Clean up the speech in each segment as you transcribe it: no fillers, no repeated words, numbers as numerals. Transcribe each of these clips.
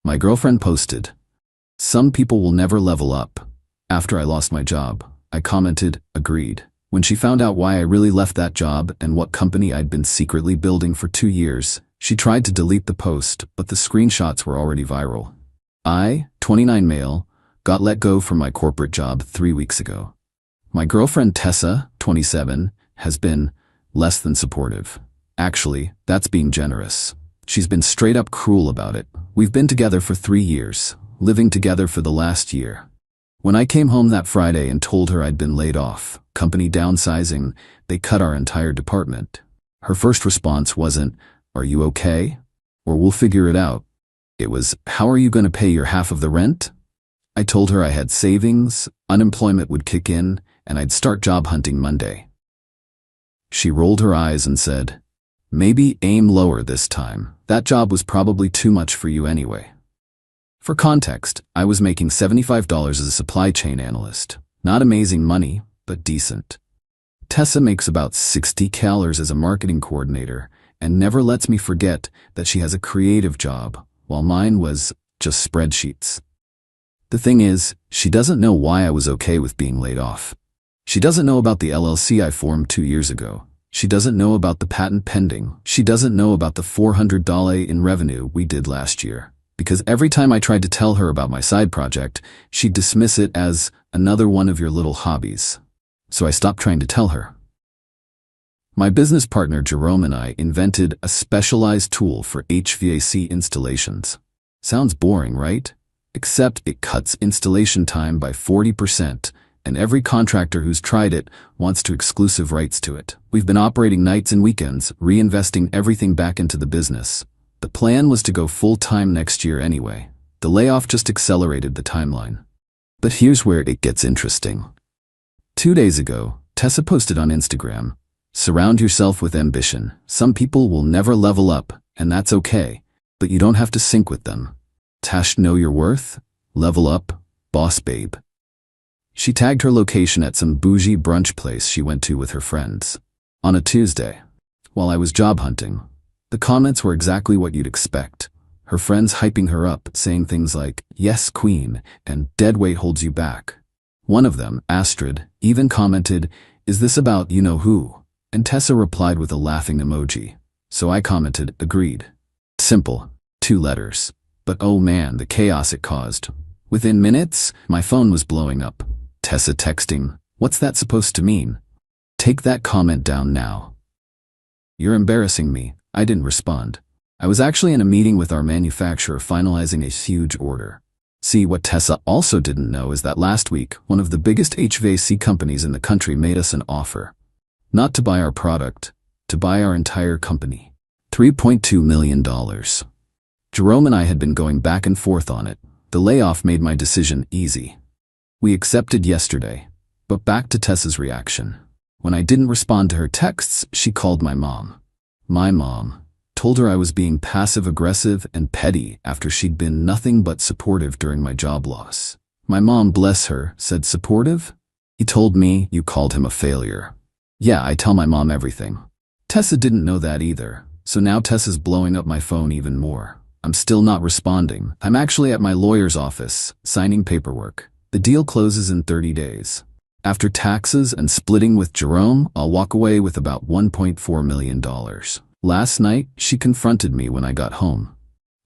My girlfriend posted, "Some people will never level up." After I lost my job, I commented, "Agreed." When she found out why I really left that job and what company I'd been secretly building for 2 years, she tried to delete the post, but the screenshots were already viral. I, 29 male, got let go from my corporate job 3 weeks ago. My girlfriend Tessa, 27, has been less than supportive. Actually, that's being generous. She's been straight up cruel about it. We've been together for 3 years, living together for the last year. When I came home that Friday and told her I'd been laid off, company downsizing, they cut our entire department. Her first response wasn't, "Are you okay?" or "We'll figure it out." It was, "How are you going to pay your half of the rent?" I told her I had savings, unemployment would kick in, and I'd start job hunting Monday. She rolled her eyes and said, "Maybe aim lower this time. That job was probably too much for you anyway." For context, I was making $75 as a supply chain analyst. Not amazing money, but decent. Tessa makes about $60 as a marketing coordinator and never lets me forget that she has a creative job, while mine was just spreadsheets. The thing is, she doesn't know why I was okay with being laid off. She doesn't know about the LLC I formed 2 years ago. She doesn't know about the patent pending. She doesn't know about the $400 in revenue we did last year. Because every time I tried to tell her about my side project, she'd dismiss it as another one of your little hobbies. So I stopped trying to tell her. My business partner Jerome and I invented a specialized tool for HVAC installations. Sounds boring, right? Except it cuts installation time by 40%, and every contractor who's tried it wants to exclusive rights to it. We've been operating nights and weekends, reinvesting everything back into the business. The plan was to go full-time next year anyway. The layoff just accelerated the timeline. But here's where it gets interesting. 2 days ago, Tessa posted on Instagram, "Surround yourself with ambition. Some people will never level up, and that's okay, but you don't have to sync with them. Tash, know your worth? Level up, boss babe." She tagged her location at some bougie brunch place she went to with her friends. On a Tuesday, while I was job hunting, the comments were exactly what you'd expect. Her friends hyping her up, saying things like, "Yes, queen," and "Dead weight holds you back." One of them, Astrid, even commented, "Is this about you-know-who?" And Tessa replied with a laughing emoji. So I commented, "Agreed." Simple, 2 letters. But oh man, the chaos it caused. Within minutes, my phone was blowing up. Tessa texting, "What's that supposed to mean? Take that comment down now." "You're embarrassing me." I didn't respond. I was actually in a meeting with our manufacturer finalizing a huge order. See, what Tessa also didn't know is that last week, one of the biggest HVAC companies in the country made us an offer. Not to buy our product, to buy our entire company. $3.2 million. Jerome and I had been going back and forth on it. The layoff made my decision easy. We accepted yesterday. But back to Tessa's reaction. When I didn't respond to her texts, she called my mom. My mom told her I was being passive-aggressive and petty after she'd been nothing but supportive during my job loss. My mom, bless her, said, "Supportive? He told me you called him a failure." Yeah, I tell my mom everything. Tessa didn't know that either, so now Tessa's blowing up my phone even more. I'm still not responding. I'm actually at my lawyer's office, signing paperwork. The deal closes in 30 days. After taxes and splitting with Jerome, I'll walk away with about $1.4 million. Last night, she confronted me when I got home.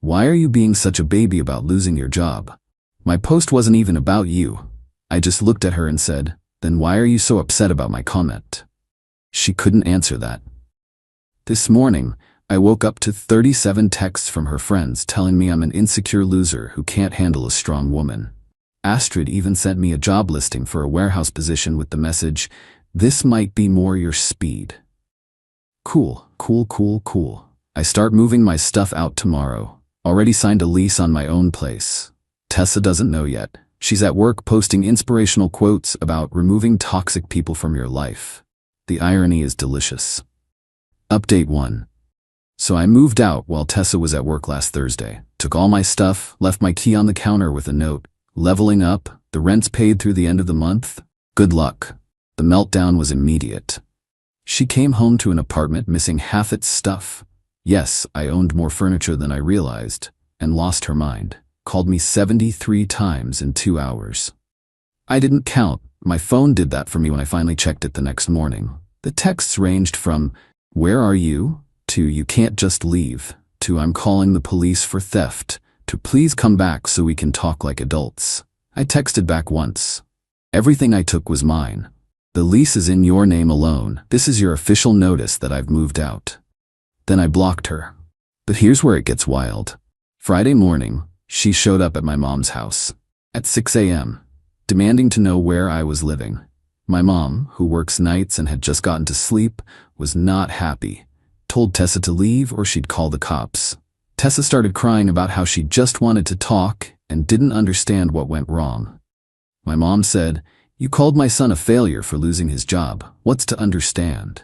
"Why are you being such a baby about losing your job? My post wasn't even about you." I just looked at her and said, "Then why are you so upset about my comment?" She couldn't answer that. This morning, I woke up to 37 texts from her friends telling me I'm an insecure loser who can't handle a strong woman. Astrid even sent me a job listing for a warehouse position with the message, "This might be more your speed." Cool. I start moving my stuff out tomorrow. Already signed a lease on my own place. Tessa doesn't know yet. She's at work posting inspirational quotes about removing toxic people from your life. The irony is delicious. Update 1. So I moved out while Tessa was at work last Thursday. Took all my stuff, left my key on the counter with a note. "Leveling up, the rent's paid through the end of the month. Good luck." The meltdown was immediate. She came home to an apartment missing half its stuff. Yes, I owned more furniture than I realized, and lost her mind. called me 73 times in 2 hours. I didn't count. My phone did that for me when I finally checked it the next morning. The texts ranged from, "Where are you?" to "You can't just leave," to "I'm calling the police for theft," to "Please come back so we can talk like adults." I texted back once. "Everything I took was mine. The lease is in your name alone. This is your official notice that I've moved out." Then I blocked her. But here's where it gets wild. Friday morning, she showed up at my mom's house at 6 a.m., demanding to know where I was living. My mom, who works nights and had just gotten to sleep, was not happy. Told Tessa to leave or she'd call the cops. Tessa started crying about how she just wanted to talk and didn't understand what went wrong. My mom said, "You called my son a failure for losing his job. What's to understand?"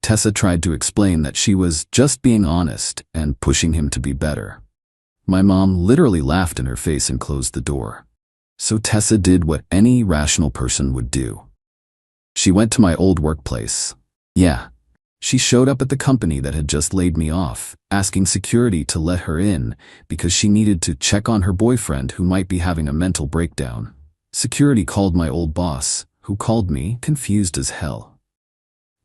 Tessa tried to explain that she was just being honest and pushing him to be better. My mom literally laughed in her face and closed the door. So Tessa did what any rational person would do. She went to my old workplace. Yeah, she showed up at the company that had just laid me off, asking security to let her in because she needed to check on her boyfriend who might be having a mental breakdown. Security called my old boss, who called me, confused as hell.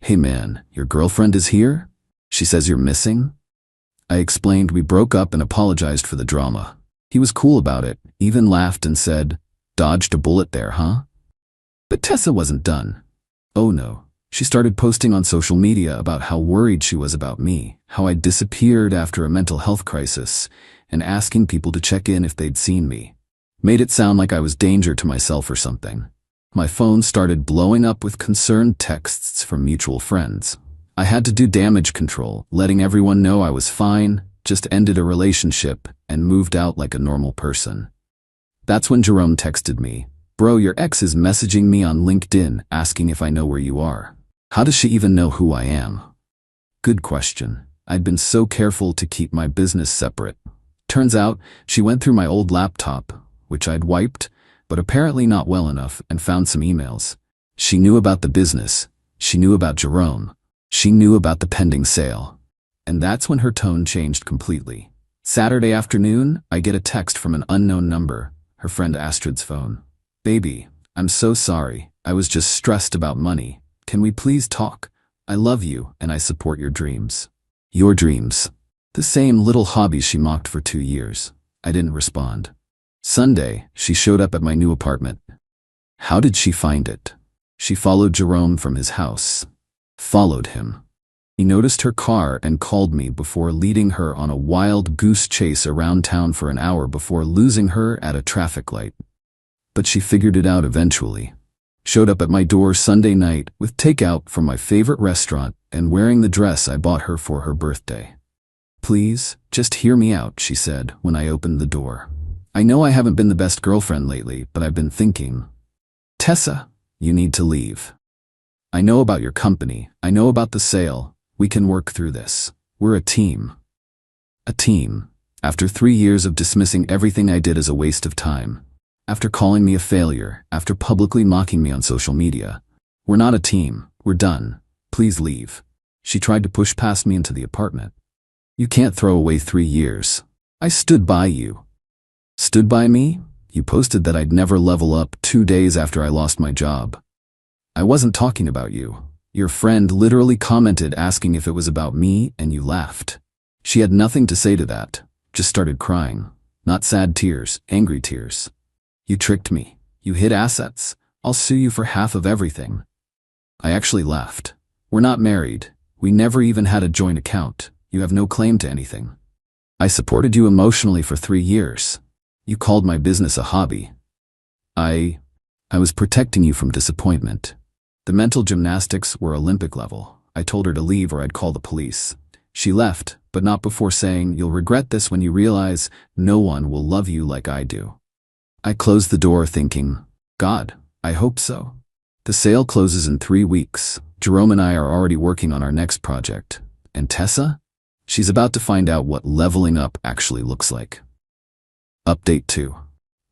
"Hey man, your girlfriend is here? She says you're missing?" I explained we broke up and apologized for the drama. He was cool about it, even laughed and said, "Dodged a bullet there, huh?" But Tessa wasn't done. Oh no. She started posting on social media about how worried she was about me, how I disappeared after a mental health crisis, and asking people to check in if they'd seen me. Made it sound like I was danger to myself or something. My phone started blowing up with concerned texts from mutual friends. I had to do damage control, letting everyone know I was fine, just ended a relationship, and moved out like a normal person. That's when Jerome texted me, "Bro, your ex is messaging me on LinkedIn asking if I know where you are. How does she even know who I am?" Good question. I'd been so careful to keep my business separate. Turns out, she went through my old laptop, which I'd wiped, but apparently not well enough, and found some emails. She knew about the business. She knew about Jerome. She knew about the pending sale. And that's when her tone changed completely. Saturday afternoon, I get a text from an unknown number, her friend Astrid's phone. "Baby, I'm so sorry. I was just stressed about money. Can we please talk? I love you and I support your dreams." Your dreams. The same little hobbies she mocked for 2 years. I didn't respond. Sunday, she showed up at my new apartment. How did she find it? She followed Jerome from his house. Followed him. He noticed her car and called me before leading her on a wild goose chase around town for an hour before losing her at a traffic light. But she figured it out eventually. Showed up at my door Sunday night with takeout from my favorite restaurant and wearing the dress I bought her for her birthday. "Please, just hear me out," she said when I opened the door. "I know I haven't been the best girlfriend lately, but I've been thinking. Tessa, you need to leave. I know about your company. I know about the sale. We can work through this. We're a team." A team. After 3 years of dismissing everything I did as a waste of time. After calling me a failure. After publicly mocking me on social media. "We're not a team. We're done. Please leave." She tried to push past me into the apartment. "You can't throw away 3 years. I stood by you." Stood by me? You posted that I'd never level up 2 days after I lost my job. I wasn't talking about you. Your friend literally commented asking if it was about me and you laughed. She had nothing to say to that, just started crying. Not sad tears, angry tears. "You tricked me. You hid assets. I'll sue you for half of everything." I actually laughed. "We're not married. We never even had a joint account. You have no claim to anything. I supported you emotionally for 3 years. You called my business a hobby. I was protecting you from disappointment." The mental gymnastics were Olympic level. I told her to leave or I'd call the police. She left, but not before saying, "You'll regret this when you realize no one will love you like I do." I closed the door thinking, God, I hope so. The sale closes in 3 weeks. Jerome and I are already working on our next project. And Tessa? She's about to find out what leveling up actually looks like. Update 2.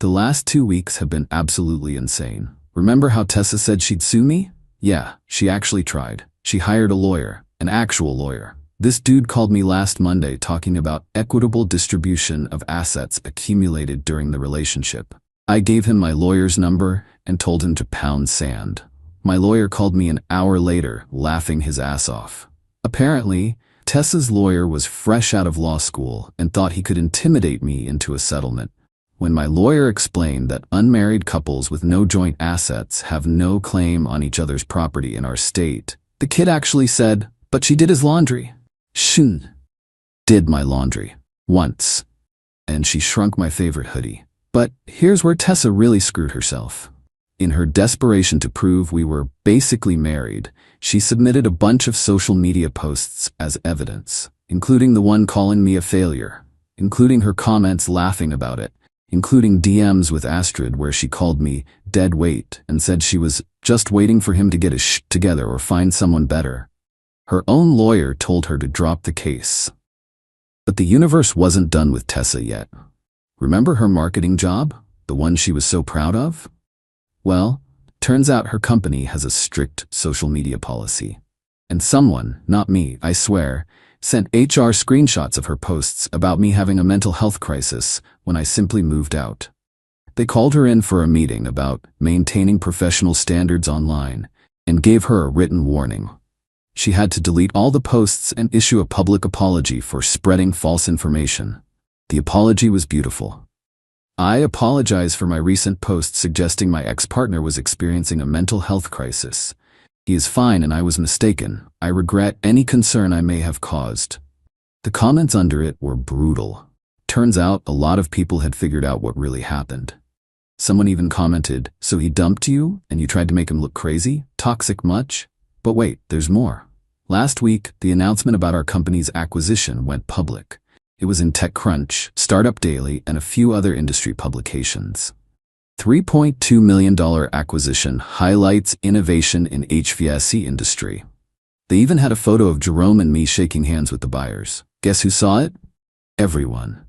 The last 2 weeks have been absolutely insane. Remember how Tessa said she'd sue me? Yeah, she actually tried. She hired a lawyer, an actual lawyer. This dude called me last Monday talking about equitable distribution of assets accumulated during the relationship. I gave him my lawyer's number and told him to pound sand. My lawyer called me an hour later, laughing his ass off. Apparently, Tessa's lawyer was fresh out of law school and thought he could intimidate me into a settlement. When my lawyer explained that unmarried couples with no joint assets have no claim on each other's property in our state, the kid actually said, "But she did his laundry." Shun did my laundry. Once. And she shrunk my favorite hoodie. But here's where Tessa really screwed herself. In her desperation to prove we were basically married, she submitted a bunch of social media posts as evidence, including the one calling me a failure, including her comments laughing about it, including DMs with Astrid where she called me dead weight and said she was just waiting for him to get his shit together or find someone better. Her own lawyer told her to drop the case. But the universe wasn't done with Tessa yet. Remember her marketing job? The one she was so proud of? Well, turns out her company has a strict social media policy. And someone, not me, I swear, sent HR screenshots of her posts about me having a mental health crisis when I simply moved out. They called her in for a meeting about maintaining professional standards online and gave her a written warning. She had to delete all the posts and issue a public apology for spreading false information. The apology was beautiful. I apologize for my recent post suggesting my ex-partner was experiencing a mental health crisis. He is fine and I was mistaken. I regret any concern I may have caused. The comments under it were brutal. Turns out a lot of people had figured out what really happened. Someone even commented, "So he dumped you and you tried to make him look crazy? Toxic much?" But wait, there's more. Last week, the announcement about our company's acquisition went public. It was in TechCrunch, Startup Daily, and a few other industry publications. $3.2 million acquisition highlights innovation in HVAC industry. They even had a photo of Jerome and me shaking hands with the buyers. Guess who saw it? Everyone.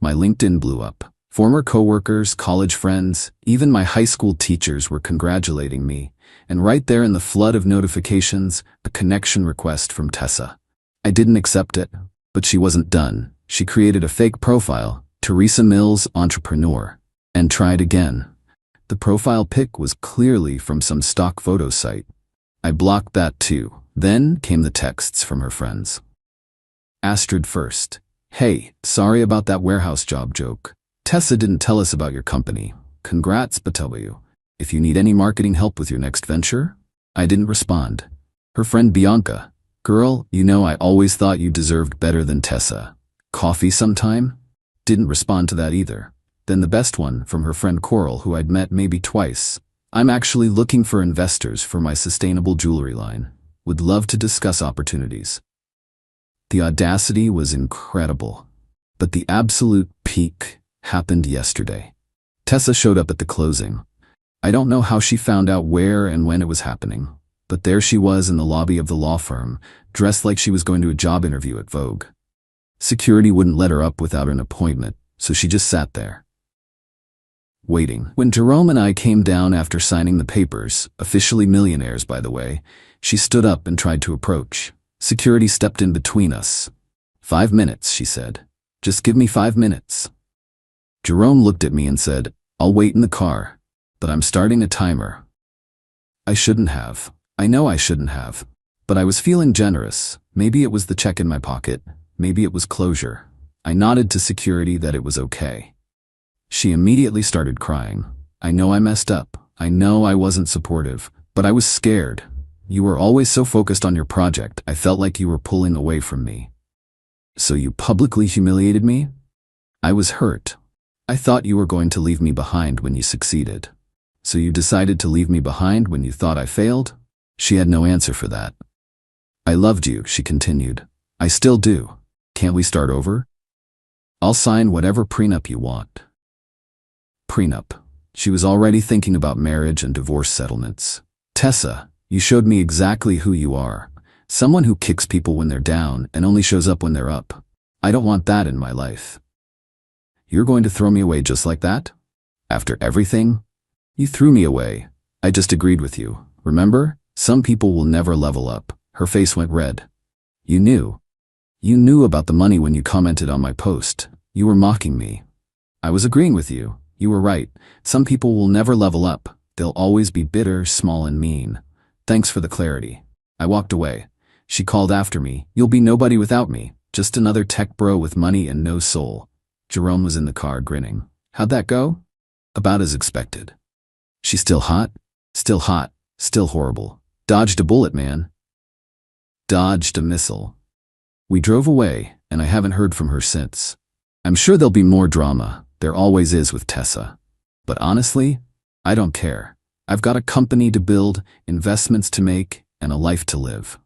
My LinkedIn blew up. Former coworkers, college friends, even my high school teachers were congratulating me. And right there in the flood of notifications, a connection request from Tessa. I didn't accept it, but she wasn't done. She created a fake profile, Teresa Mills Entrepreneur, and tried again. The profile pic was clearly from some stock photo site. I blocked that too. Then came the texts from her friends. Astrid first. "Hey, sorry about that warehouse job joke. Tessa didn't tell us about your company. Congrats, BTW. If you need any marketing help with your next venture?" I didn't respond. Her friend Bianca. "Girl, you know I always thought you deserved better than Tessa. Coffee sometime?" Didn't respond to that either. Then the best one from her friend Coral, who I'd met maybe twice. "I'm actually looking for investors for my sustainable jewelry line. Would love to discuss opportunities." The audacity was incredible. But the absolute peak happened yesterday. Tessa showed up at the closing. I don't know how she found out where and when it was happening, but there she was in the lobby of the law firm, dressed like she was going to a job interview at Vogue. Security wouldn't let her up without an appointment, so she just sat there, waiting. When Jerome and I came down after signing the papers, officially millionaires by the way, she stood up and tried to approach. Security stepped in between us. 5 minutes, she said. "Just give me 5 minutes." Jerome looked at me and said, "I'll wait in the car. But I'm starting a timer." I shouldn't have. I know I shouldn't have. But I was feeling generous. Maybe it was the check in my pocket. Maybe it was closure. I nodded to security that it was okay. She immediately started crying. "I know I messed up. I know I wasn't supportive. But I was scared. You were always so focused on your project, I felt like you were pulling away from me." "So you publicly humiliated me?" I was hurt. "I thought you were going to leave me behind when you succeeded. So you decided to leave me behind when you thought I failed?" She had no answer for that. "I loved you," she continued. "I still do. Can't we start over? I'll sign whatever prenup you want." Prenup. She was already thinking about marriage and divorce settlements. "Tessa, you showed me exactly who you are. Someone who kicks people when they're down and only shows up when they're up. I don't want that in my life." "You're going to throw me away just like that? After everything? You threw me away. I just agreed with you. Remember? Some people will never level up." Her face went red. "You knew." You knew about the money when you commented on my post. You were mocking me. I was agreeing with you. You were right. Some people will never level up. They'll always be bitter, small, and mean. Thanks for the clarity. I walked away. She called after me. You'll be nobody without me. Just another tech bro with money and no soul. Jerome was in the car grinning. How'd that go? About as expected. She's still hot? Still hot. Still horrible. Dodged a bullet, man. Dodged a missile. We drove away, and I haven't heard from her since. I'm sure there'll be more drama. There always is with Tessa. But honestly, I don't care. I've got a company to build, investments to make, and a life to live.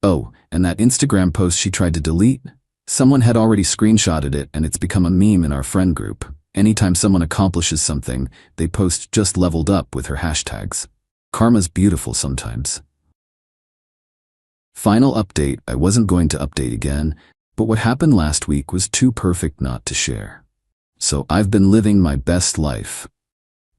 Oh, and that Instagram post she tried to delete? Someone had already screenshotted it, and it's become a meme in our friend group. Anytime someone accomplishes something, they post "just leveled up" with her hashtags. Karma's beautiful sometimes. Final update. I wasn't going to update again, but what happened last week was too perfect not to share. So I've been living my best life.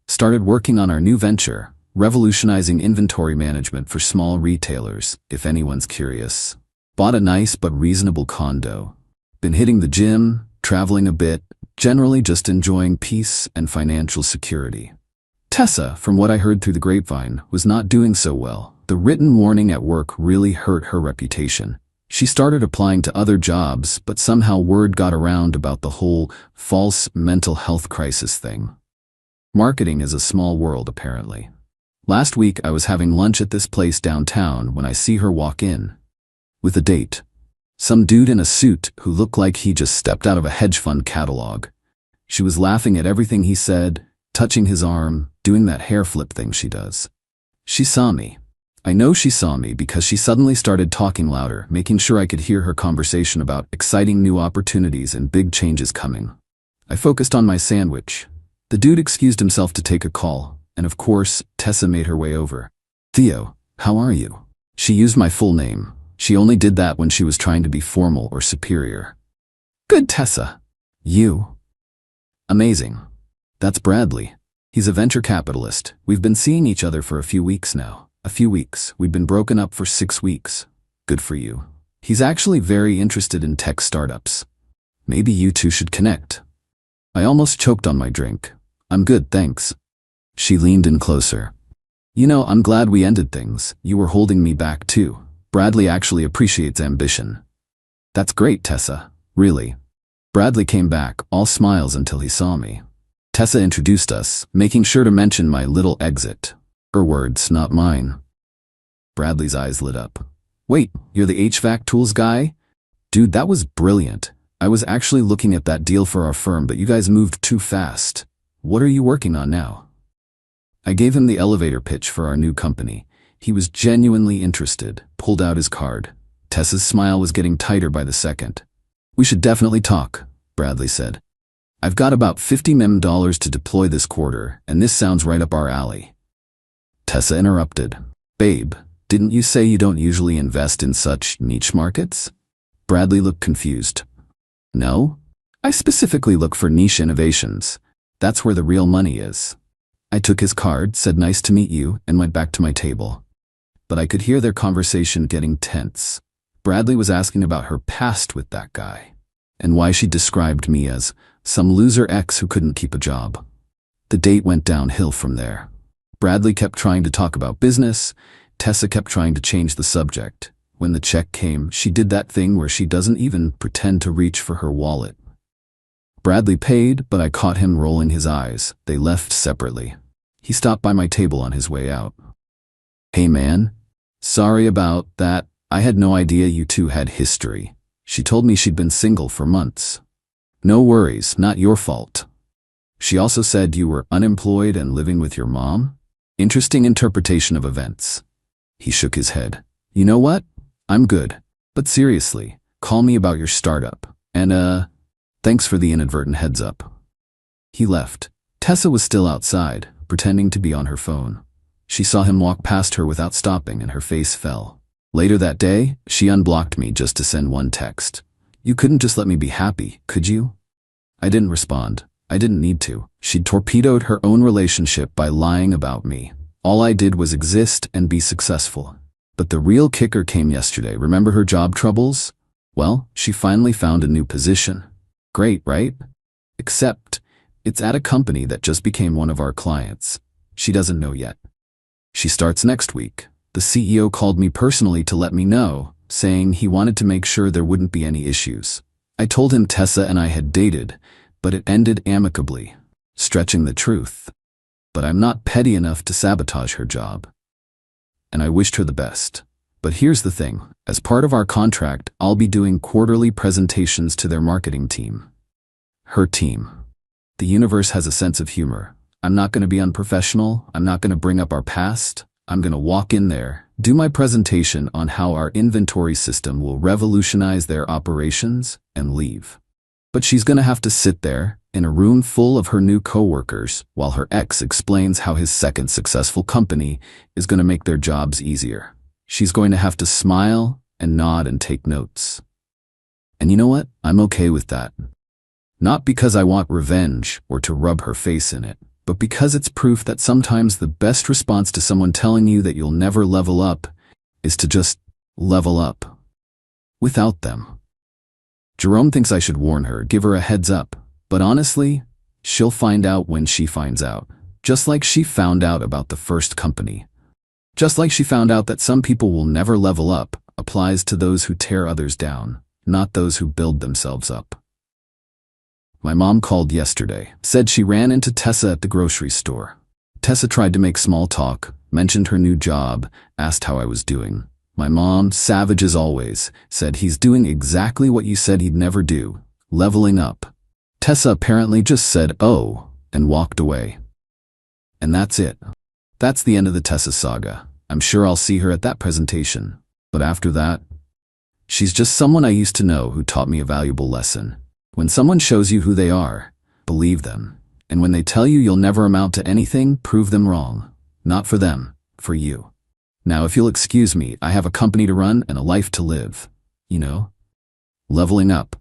Started working on our new venture, revolutionizing inventory management for small retailers, if anyone's curious. Bought a nice but reasonable condo. Been hitting the gym, traveling a bit, generally just enjoying peace and financial security. Tessa, from what I heard through the grapevine, was not doing so well. The written warning at work really hurt her reputation. She started applying to other jobs, but somehow word got around about the whole false mental health crisis thing. Marketing is a small world, apparently. Last week I was having lunch at this place downtown when I see her walk in. With a date. Some dude in a suit who looked like he just stepped out of a hedge fund catalog. She was laughing at everything he said, touching his arm, doing that hair flip thing she does. She saw me. I know she saw me because she suddenly started talking louder, making sure I could hear her conversation about exciting new opportunities and big changes coming. I focused on my sandwich. The dude excused himself to take a call, and of course, Tessa made her way over. Theo, how are you? She used my full name. She only did that when she was trying to be formal or superior. Good, Tessa. You? Amazing. That's Bradley. He's a venture capitalist. We've been seeing each other for a few weeks now. A few weeks. We've been broken up for 6 weeks. Good for you. He's actually very interested in tech startups. Maybe you two should connect. I almost choked on my drink. I'm good, thanks. She leaned in closer. You know, I'm glad we ended things. You were holding me back too. Bradley actually appreciates ambition. That's great, Tessa. Really. Bradley came back, all smiles until he saw me. Tessa introduced us, making sure to mention my little exit. Her words, not mine. Bradley's eyes lit up. Wait, you're the HVAC tools guy? Dude, that was brilliant. I was actually looking at that deal for our firm, but you guys moved too fast. What are you working on now? I gave him the elevator pitch for our new company. He was genuinely interested, pulled out his card. Tessa's smile was getting tighter by the second. We should definitely talk, Bradley said. I've got about $50 million to deploy this quarter, and this sounds right up our alley. Tessa interrupted. Babe, didn't you say you don't usually invest in such niche markets? Bradley looked confused. No, I specifically look for niche innovations. That's where the real money is. I took his card, said nice to meet you, and went back to my table. But I could hear their conversation getting tense. Bradley was asking about her past with that guy, and why she described me as some loser ex who couldn't keep a job. The date went downhill from there. Bradley kept trying to talk about business. Tessa kept trying to change the subject. When the check came, she did that thing where she doesn't even pretend to reach for her wallet. Bradley paid, but I caught him rolling his eyes. They left separately. He stopped by my table on his way out. Hey man, sorry about that. I had no idea you two had history. She told me she'd been single for months. No worries, not your fault. She also said you were unemployed and living with your mom? Interesting interpretation of events. He shook his head. You know what? I'm good. But seriously, call me about your startup. And thanks for the inadvertent heads up. He left. Tessa was still outside, pretending to be on her phone. She saw him walk past her without stopping and her face fell. Later that day, she unblocked me just to send one text. You couldn't just let me be happy, could you? I didn't respond. I didn't need to. She'd torpedoed her own relationship by lying about me. All I did was exist and be successful. But the real kicker came yesterday. Remember her job troubles? Well, she finally found a new position. Great, right? Except, it's at a company that just became one of our clients. She doesn't know yet. She starts next week. The CEO called me personally to let me know, saying he wanted to make sure there wouldn't be any issues. I told him Tessa and I had dated, but it ended amicably, stretching the truth. But I'm not petty enough to sabotage her job. And I wished her the best. But here's the thing, as part of our contract, I'll be doing quarterly presentations to their marketing team. Her team. The universe has a sense of humor. I'm not going to be unprofessional. I'm not going to bring up our past. I'm going to walk in there, do my presentation on how our inventory system will revolutionize their operations, and leave. But she's going to have to sit there, in a room full of her new coworkers, while her ex explains how his second successful company is going to make their jobs easier. She's going to have to smile and nod and take notes. And you know what? I'm okay with that. Not because I want revenge or to rub her face in it, but because it's proof that sometimes the best response to someone telling you that you'll never level up is to just level up. Without them. Jerome thinks I should warn her, give her a heads up, but honestly, she'll find out when she finds out. Just like she found out about the first company. Just like she found out that some people will never level up applies to those who tear others down, not those who build themselves up. My mom called yesterday, said she ran into Tessa at the grocery store. Tessa tried to make small talk, mentioned her new job, asked how I was doing. My mom, savage as always, said he's doing exactly what you said he'd never do, leveling up. Tessa apparently just said, "Oh," and walked away. And that's it. That's the end of the Tessa saga. I'm sure I'll see her at that presentation. But after that, she's just someone I used to know who taught me a valuable lesson. When someone shows you who they are, believe them. And when they tell you you'll never amount to anything, prove them wrong. Not for them, for you. Now, if you'll excuse me, I have a company to run and a life to live. You know? Leveling up.